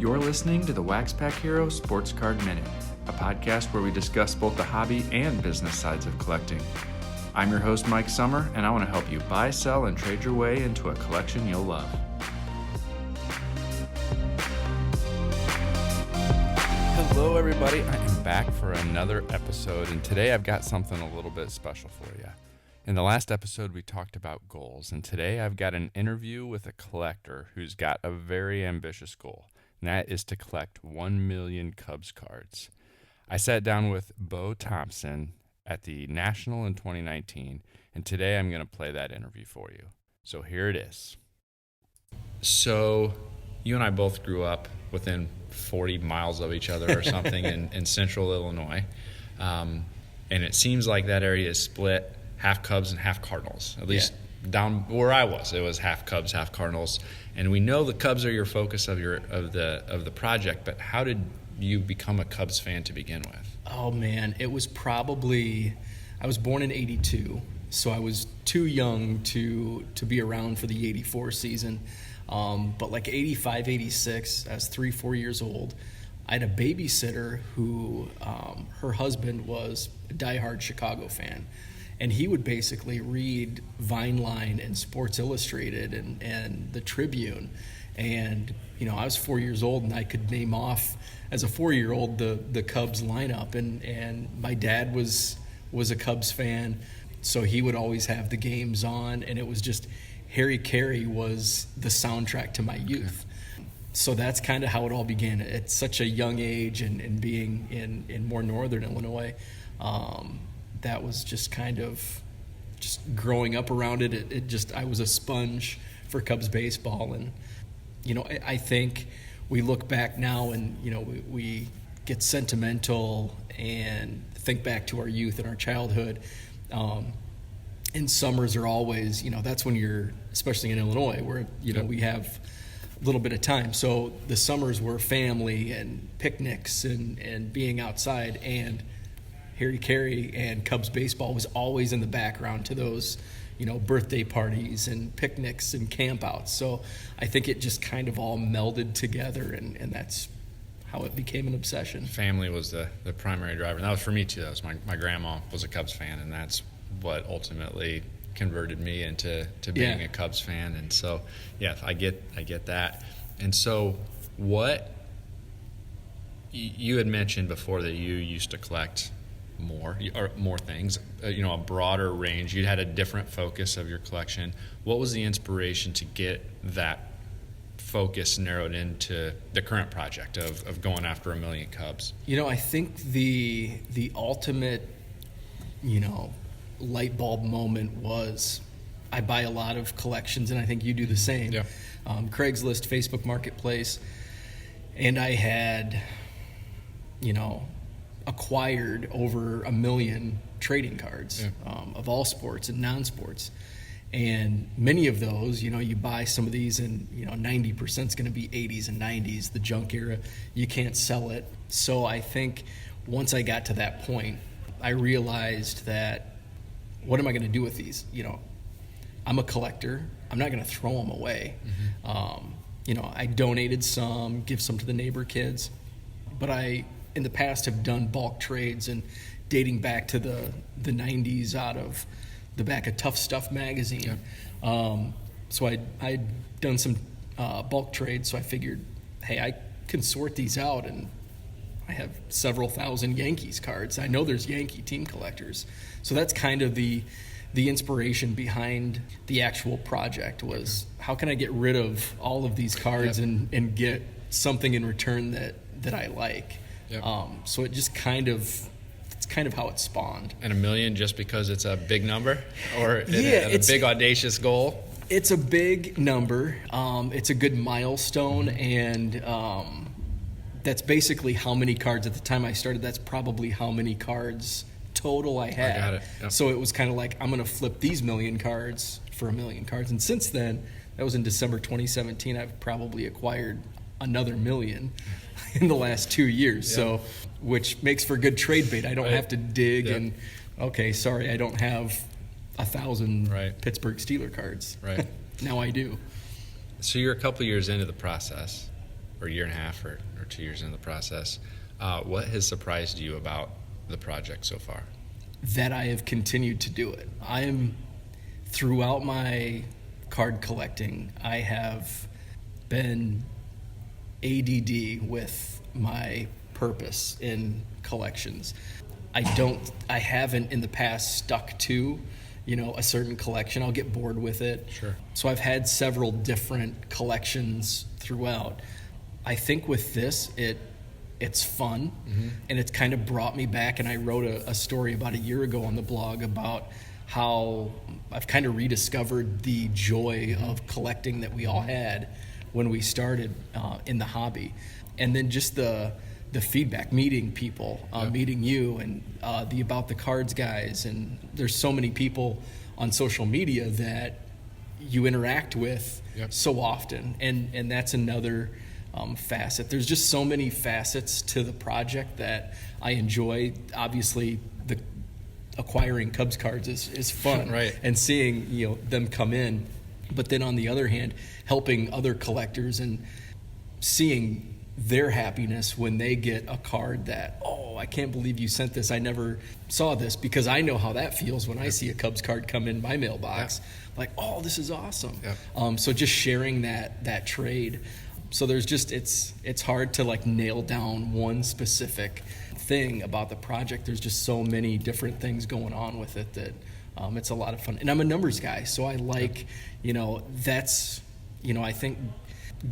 You're listening to the WaxPackHero Sports Card Minute, a podcast where we discuss both the hobby and business sides of collecting. I'm your host, Mike Summer, and I want to help you buy, sell, and trade your way into a collection you'll love. Hello, everybody. I am back for another episode, and today I've got something a little bit special for you. In the last episode, we talked about goals, and today I've got an interview with a collector who's got a very ambitious goal, and that is to collect 1 million Cubs cards. I sat down with Beau Thompson at the National in 2019, and today I'm going to play that interview for you. So here it is. So you and I both grew up within 40 miles of each other or something in central Illinois, and it seems like that area is split half Cubs and half Cardinals. At least down where I was, it was half Cubs, half Cardinals. And we know the Cubs are your focus of the project. But how did you become a Cubs fan to begin with? Oh man, it was probably, I was born in '82, so I was too young to be around for the '84 season. But like '85, '86, I was 3-4 years old. I had a babysitter who, her husband was a diehard Chicago fan. And he would basically read Vine Line and Sports Illustrated and the Tribune. And, you know, I was 4 years old and I could name off as a 4-year-old the Cubs lineup. And my dad was a Cubs fan, so he would always have the games on. And it was just, Harry Carey was the soundtrack to my youth. So that's kind of how it all began at such a young age, and being in more northern Illinois. That was just kind of just growing up around it. It just, I was a sponge for Cubs baseball. And, you know, I think we look back now and, you know, we get sentimental and think back to our youth and our childhood. And summers are always, you know, that's when you're, especially in Illinois, where, you know, we have a little bit of time. So the summers were family and picnics and being outside, and Harry Carey and Cubs baseball was always in the background to those, you know, birthday parties and picnics and campouts. So I think it just kind of all melded together, and that's how it became an obsession. Family was the primary driver. And that was for me too. That was my grandma was a Cubs fan, and that's what ultimately converted me into being a Cubs fan. And so, yeah, I get that. And so what you had mentioned before that you used to collect more things, you know, a broader range. You had a different focus of your collection. What was the inspiration to get that focus narrowed into the current project of going after 1 million Cubs? You know, I think the ultimate, you know, light bulb moment was, I buy a lot of collections, and I think you do the same. Yeah. Craigslist, Facebook Marketplace, and I had, you know, acquired over 1 million trading cards of all sports and non-sports. And many of those, you know, you buy some of these and, you know, 90% is going to be 80s and 90s, the junk era. You can't sell it. So I think once I got to that point, I realized that, what am I going to do with these? You know, I'm a collector. I'm not going to throw them away. Mm-hmm. You know, I donated some, give some to the neighbor kids, but I, in the past, have done bulk trades, and dating back to the 90s out of the back of Tough Stuff magazine. Yeah. So I'd done some bulk trades, so I figured, hey, I can sort these out, and I have several thousand Yankees cards. I know there's Yankee team collectors. So that's kind of the inspiration behind the actual project, was how can I get rid of all of these cards and get something in return that I like. Yep. So it just it's kind of how it spawned. And 1 million just because it's a big number, or it's a big audacious goal? It's a big number. It's a good milestone, and that's basically how many cards at the time I started. That's probably how many cards total I had. I got it. Yep. So it was kind of like, I'm going to flip these 1 million cards for 1 million cards. And since then, that was in December 2017, I've probably acquired another 1 million in the last 2 years. Yep. So, which makes for good trade bait. I don't have to dig and, okay, sorry, I don't have 1,000 Pittsburgh Steeler cards. Right. Now I do. So you're a couple years into the process, or a year and a half or 2 years into the process. What has surprised you about the project so far? That I have continued to do it. Throughout my card collecting, I have been ADD with my purpose in collections. I haven't in the past stuck to, a certain collection. I'll get bored with it. Sure. So I've had several different collections throughout. I think with this, it's fun, and it's kind of brought me back, and I wrote a story about a year ago on the blog about how I've kind of rediscovered the joy of collecting that we all had when we started in the hobby. And then just the feedback, meeting people, meeting you, and the About the Cards guys, and there's so many people on social media that you interact with so often, and that's another facet. There's just so many facets to the project that I enjoy. Obviously, the acquiring Cubs cards is fun, right? And seeing them come in, but then on the other hand, helping other collectors and seeing their happiness when they get a card that, oh, I can't believe you sent this. I never saw this, because I know how that feels when I see a Cubs card come in my mailbox. Like, oh, this is awesome. So just sharing that trade. So there's just, it's hard to like nail down one specific thing about the project. There's just so many different things going on with it that it's a lot of fun. And I'm a numbers guy, so I like, that's, I think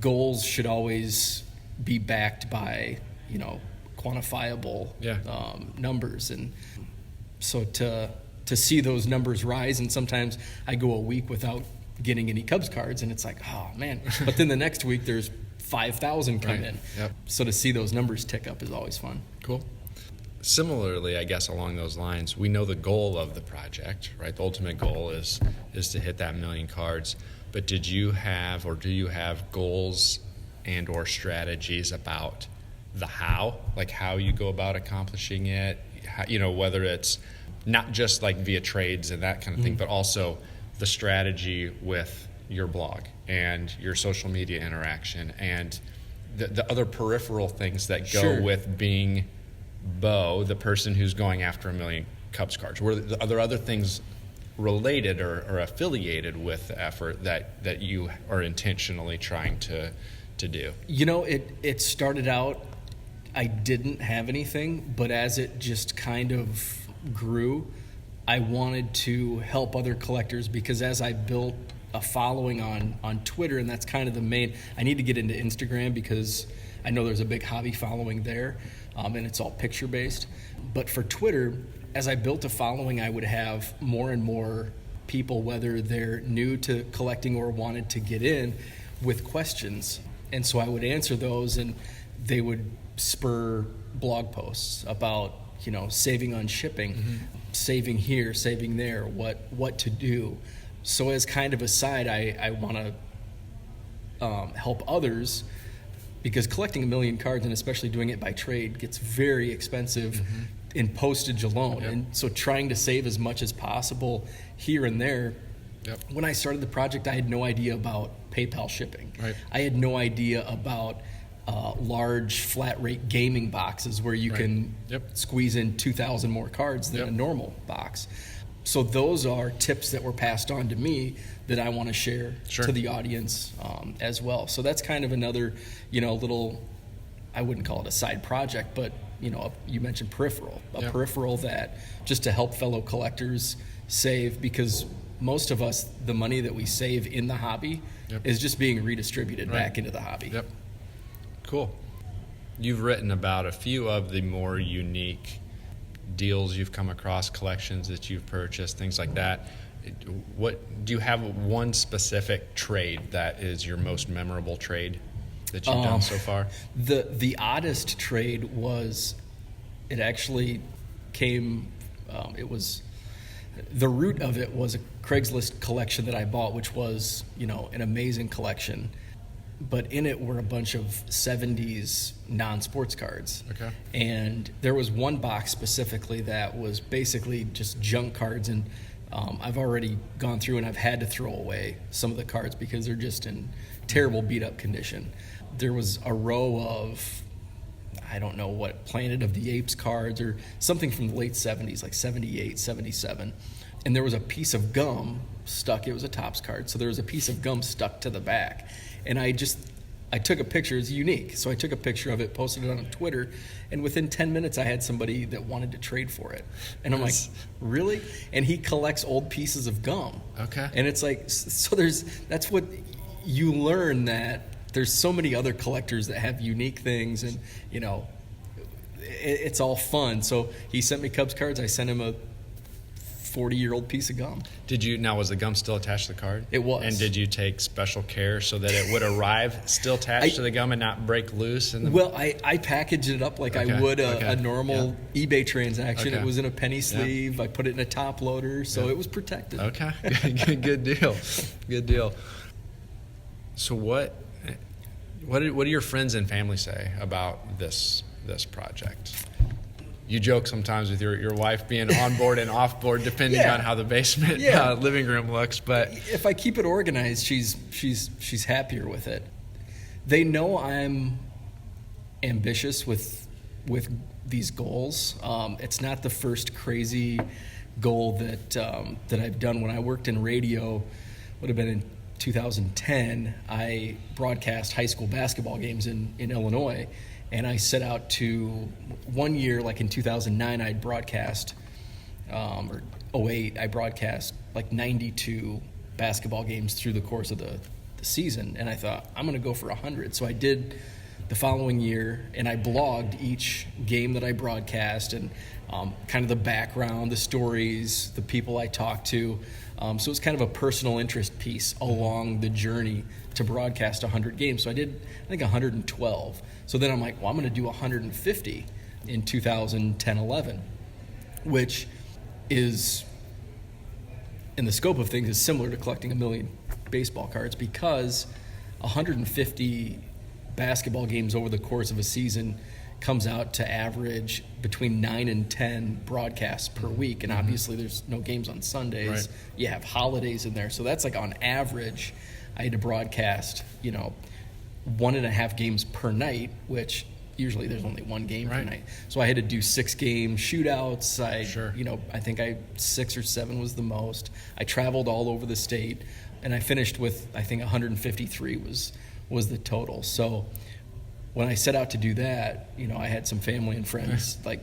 goals should always be backed by, quantifiable numbers. And so to see those numbers rise, and sometimes I go a week without getting any Cubs cards, and it's like, oh man. But then the next week there's 5,000 come in. So to see those numbers tick up is always fun. Cool. Similarly, I guess along those lines, we know the goal of the project, right? The ultimate goal is to hit that 1 million cards. But did you have, or do you have goals and or strategies about the how, like how you go about accomplishing it? How, whether it's not just like via trades and that kind of thing, but also the strategy with your blog and your social media interaction and the other peripheral things that go with being Beau, the person who's going after 1 million Cubs cards. Are there other things related or affiliated with the effort that you are intentionally trying to do? It started out, I didn't have anything, but as it just kind of grew, I wanted to help other collectors, because as I built a following on Twitter, and that's kind of the main, I need to get into Instagram because I know there's a big hobby following there, and it's all picture based. But for Twitter, as I built a following, I would have more and more people, whether they're new to collecting or wanted to get in, with questions. And so I would answer those, and they would spur blog posts about, saving on shipping, saving here, saving there, what to do. So as kind of a side, I want to help others, because collecting 1 million cards, and especially doing it by trade, gets very expensive in postage alone. And so trying to save as much as possible here and there. When I started the project, I had no idea about PayPal shipping. I had no idea about large flat rate gaming boxes where you can squeeze in 2,000 more cards than a normal box. So those are tips that were passed on to me that I want to share to the audience as well. So that's kind of another, little, I wouldn't call it a side project, but you mentioned peripheral, peripheral that just to help fellow collectors save, because most of us, the money that we save in the hobby is just being redistributed back into the hobby. Cool. You've written about a few of the more unique deals you've come across, collections that you've purchased, things like that. What do you have one specific trade that is your most memorable trade that you've done so far? The oddest trade was, it actually came, the root of it was a Craigslist collection that I bought, which was, an amazing collection. But in it were a bunch of 70s non-sports cards. And there was one box specifically that was basically just junk cards. And I've already gone through and I've had to throw away some of the cards because they're just in terrible beat-up condition. there was a row of, I don't know what, Planet of the Apes cards or something from the late 70s, like 78, 77. And there was a piece of gum stuck. It was a Topps card. So there was a piece of gum stuck to the back. And I took a picture. It's unique. So I took a picture of it, posted it on Twitter. And within 10 minutes, I had somebody that wanted to trade for it. And I'm like, really? And he collects old pieces of gum. Okay. And it's like, so that's what you learn, that there's so many other collectors that have unique things, and it's all fun. So he sent me Cubs cards. I sent him a 40-year-old piece of gum. Was the gum still attached to the card? It was. And did you take special care so that it would arrive still attached to the gum and not break loose? Well, I packaged it up like I would a normal eBay transaction. It was in a penny sleeve. I put it in a top loader, so it was protected. Okay, good deal. Good deal. So what do your friends and family say about this project? You joke sometimes with your wife being on board and off board, depending on how the basement living room looks. But if I keep it organized, she's happier with it. They know I'm ambitious with these goals. It's not the first crazy goal that I've done. When I worked in radio, would have been in 2010, I broadcast high school basketball games in Illinois, and I set out to, one year, like in 2009, I'd broadcast, or 08, I broadcast like 92 basketball games through the course of the season, and I thought, I'm going to go for 100. So I did the following year, and I blogged each game that I broadcast, and kind of the background, the stories, the people I talked to. So it's kind of a personal interest piece along the journey to broadcast 100 games. So I did, I think, 112. So then I'm like, well, I'm going to do 150 in 2010-11, which is, in the scope of things, is similar to collecting 1 million baseball cards, because 150 basketball games over the course of a season comes out to average between 9 and 10 broadcasts per week. And obviously there's no games on Sundays. Right. You have holidays in there. So that's like, on average, I had to broadcast, 1.5 games per night, which usually there's only one game per night. So I had to do 6 game shootouts. I think 6 or 7 was the most. I traveled all over the state, and I finished with, I think 153 was the total. So when I set out to do that, I had some family and friends like,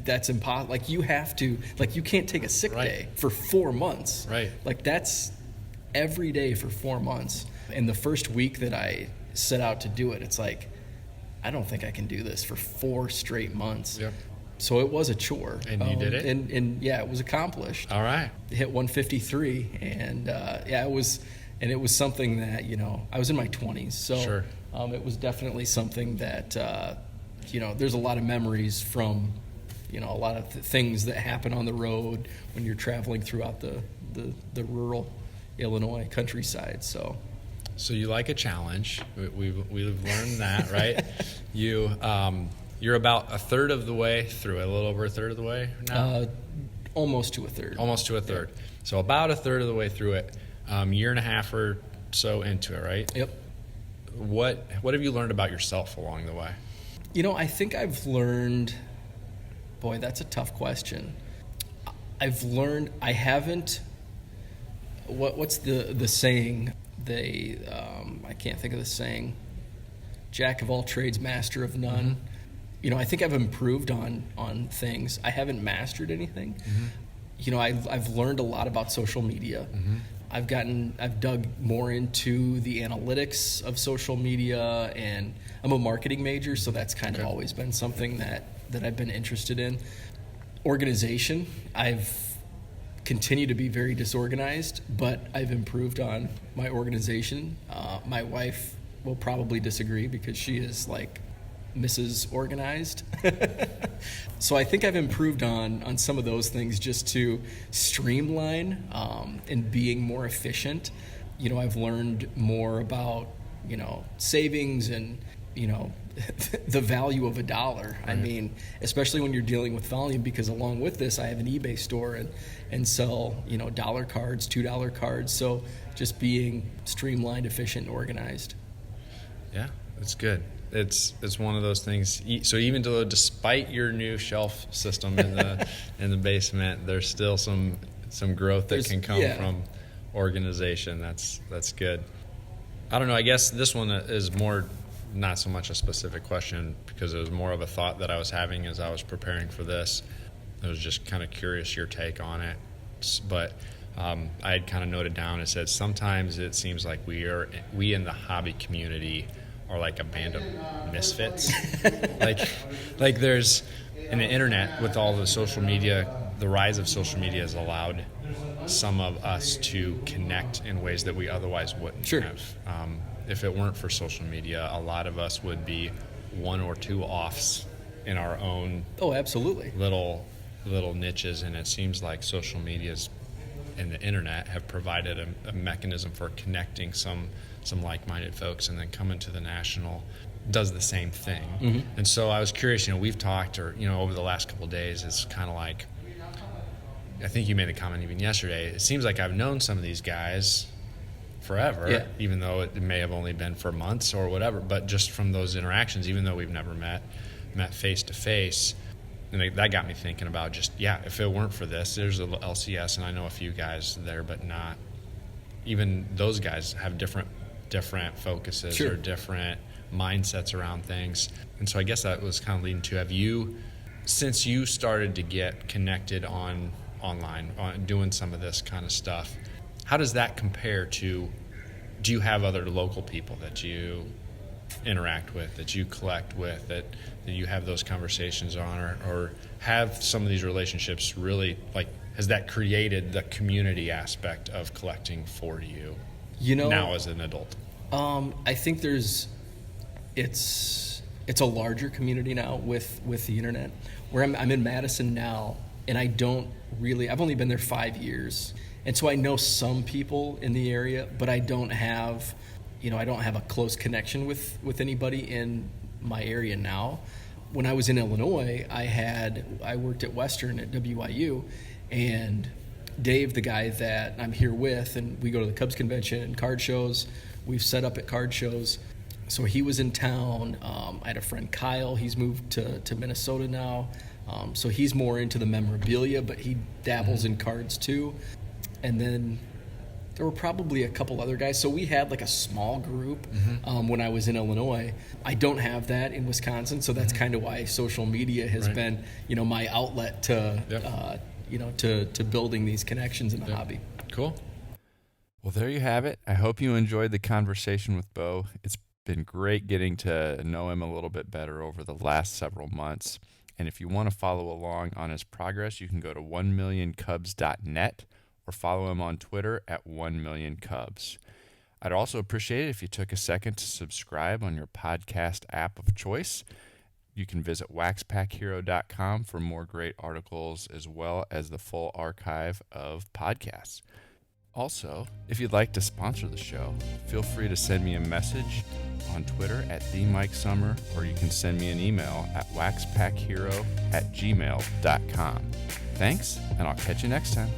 that's impossible. Like, you have to, like, you can't take a sick day for 4 months. Right. Like, that's every day for 4 months. And the first week that I set out to do it, it's like, I don't think I can do this for 4 straight months. Yep. So it was a chore. And you did it? And yeah, it was accomplished. All right. Hit 153, and it was something that, I was in my 20s, so Sure. It was definitely something that, there's a lot of memories from, a lot of things that happen on the road when you're traveling throughout the rural Illinois countryside. So you like a challenge. We've learned that, right? You're about a third of the way through it, a little over a third of the way now? Almost to a third. Almost to a third. Yeah. So about a third of the way through it, year and a half or so into it, right? Yep. What have you learned about yourself along the way? I think I've learned, boy, that's a tough question. What's the saying? I can't think of the saying. Jack of all trades, master of none. Mm-hmm. I think I've improved on things. I haven't mastered anything. Mm-hmm. I've learned a lot about social media. Mm-hmm. I've dug more into the analytics of social media, and I'm a marketing major, so that's kind of always been something that I've been interested in. Organization, I've continued to be very disorganized, but I've improved on my organization. My wife will probably disagree, because she is like Mrs. Organized. So I think I've improved on some of those things, just to streamline and being more efficient. I've learned more about, savings and, the value of $1. Right. I mean, especially when you're dealing with volume, because along with this, I have an eBay store and sell, dollar cards, $2 cards. So just being streamlined, efficient, and organized. Yeah. It's good. It's one of those things. So even though, despite your new shelf system in the basement, there's still some growth that can come from organization. That's good. I don't know. I guess this one is more not so much a specific question because it was more of a thought that I was having as I was preparing for this. I was just kind of curious your take on it, but I had kind of noted down. It said sometimes it seems like we in the hobby community are like a band of misfits. like there's in the internet with all the social media, the rise of social media has allowed some of us to connect in ways that we otherwise wouldn't have. If it weren't for social media, a lot of us would be one or two offs in our own absolutely little niches, and it seems like social media's and the internet have provided a mechanism for connecting some like-minded folks, and then coming to the national does the same thing. Mm-hmm. And so I was curious, we've talked over the last couple of days, it's kind of like, I think you made the comment even yesterday, it seems like I've known some of these guys forever, even though it may have only been for months or whatever, but just from those interactions, even though we've never met face to face. And that got me thinking about just, if it weren't for this, there's a LCS, and I know a few guys there, but not, even those guys have different focuses or different mindsets around things. And so I guess that was kind of leading to, have you, since you started to get connected online, doing some of this kind of stuff, how does that compare to, do you have other local people that you interact with, that you collect with, that you have those conversations on, or have some of these relationships really, like, has that created the community aspect of collecting for you now as an adult? I think it's a larger community now with the internet, where I'm in Madison now, and I've only been there 5 years, and so I know some people in the area, but I don't have a close connection with anybody in my area now. When I was in Illinois, I worked at Western at WIU, and Dave, the guy that I'm here with, and we go to the Cubs convention and card shows. We've set up at card shows. So he was in town. I had a friend, Kyle. He's moved to Minnesota now. So he's more into the memorabilia, but he dabbles in cards too. And then there were probably a couple other guys. So we had like a small group when I was in Illinois. I don't have that in Wisconsin, so that's kind of why social media has been, my outlet to, to building these connections in the hobby. Cool. Well, there you have it. I hope you enjoyed the conversation with Beau. It's been great getting to know him a little bit better over the last several months. And if you want to follow along on his progress, you can go to 1millioncubs.net or follow him on Twitter at 1millioncubs. I'd also appreciate it if you took a second to subscribe on your podcast app of choice. You can visit WaxPackHero.com for more great articles, as well as the full archive of podcasts. Also, if you'd like to sponsor the show, feel free to send me a message on Twitter at TheMikeSummer, or you can send me an email at WaxPackHero@gmail.com. Thanks, and I'll catch you next time.